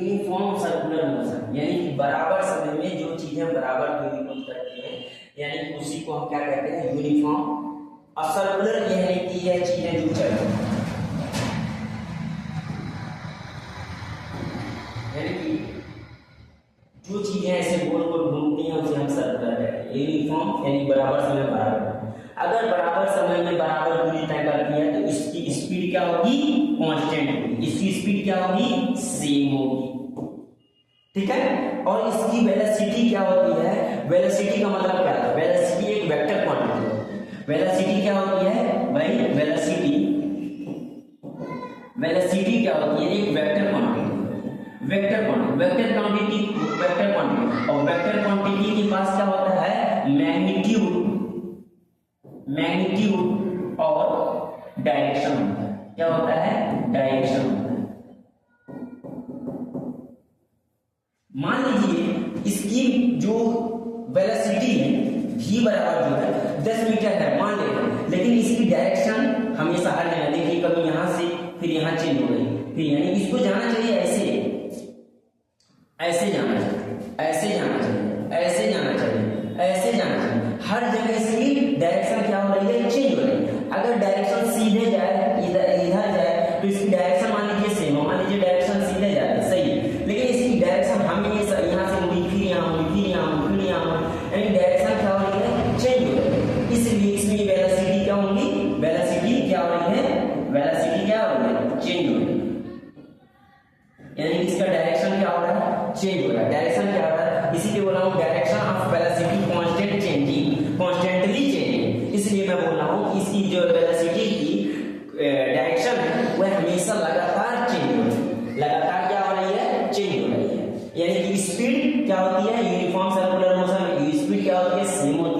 Uniform circular motion यानी कि बराबर समय में जो चीजें बराबर घूर्णन करती हैं, यानी उसी को हम क्या कहते हैं, यूनिफॉर्म। और सर्कुलर यानी कि यह चीजें जो चल रही हैं, यानी कि जो चीजें ऐसे गोल गोल घूमती हैं उसे हम सर्कुलर कहते हैं। यूनिफॉर्म यानी बराबर समय बराबर। अगर बराबर समय में बराबर दूरी तय करती है तो इसकी स्पीड क्या होगी, कांस्टेंट होगी। इसकी स्पीड क्या होगी, सेम होगी। ठीक है। और इसकी वेलोसिटी क्या होती है, वेलोसिटी का मतलब क्या है, वेलोसिटी एक वेक्टर क्वांटिटी है। वेलोसिटी क्या होती है भाई, वेलोसिटी क्या होती है, एक वेक्टर क्वांटिटी। वेक्टर क्वांटिटी और वेक्टर क्वांटिटी के पास क्या होता है, मैग्नीट्यूड और डायरेक्शन होता है। क्या होता है, डायरेक्शन होता है। मान लीजिए इसकी जो वेलोसिटी है v बराबर जो है 10 मीटर है मान लें, लेकिन इसकी डायरेक्शन हमेशा हर जगह, देखिए कभी यहां से फिर यहां चेंज हो गई, फिर यानी इसको जाना चाहिए ऐसे जाना चाहिए, ऐसे जाना चाहिए, ऐसे जाना चाहिए, ऐसे जाना चाहिए। हर जगह इसकी डायरेक्शन क्या हो रही है, चेंज हो रही है। अगर डायरेक्शन सीधे जाए, इधर जाए तो इसकी डायरेक्शन मान लीजिए सेम हो, मान लीजिए डायरेक्शन सीधे जाए सही है, लेकिन इसकी डायरेक्शन हमेशा यहाँ से मुड़ी, फिर यहाँ मुड़ी, फिर यहाँ मुड़ी, फिर यहाँ मुड़ी, यानी डायरेक्शन क्या हो रही है, चेंज हो रही है। इसलिए इसमें वेलोसिटी क्या होगी, वेलोसिटी क्या हो रही है, वेलोसिटी क्या हो रही है, चेंज हो रही है। यानी इसका डायरेक्शन क्या हो रहा है, चेंज हो रहा है। डायरेक्शन क्या हो रहा है, इसीलिए बोला हूँ direction of velocity constant changing, constantly changing. इसलिए मैं बोल रहा हूँ इसकी जो वेलोसिटी की डायरेक्शन है वह हमेशा लगातार चेंज हो रही है, लगातार क्या हो रही है, चेंज हो रही है। यानी कि स्पीड क्या होती है, यूनिफॉर्म सर्कुलर मोशन में स्पीड क्या होती है, सेम होती है।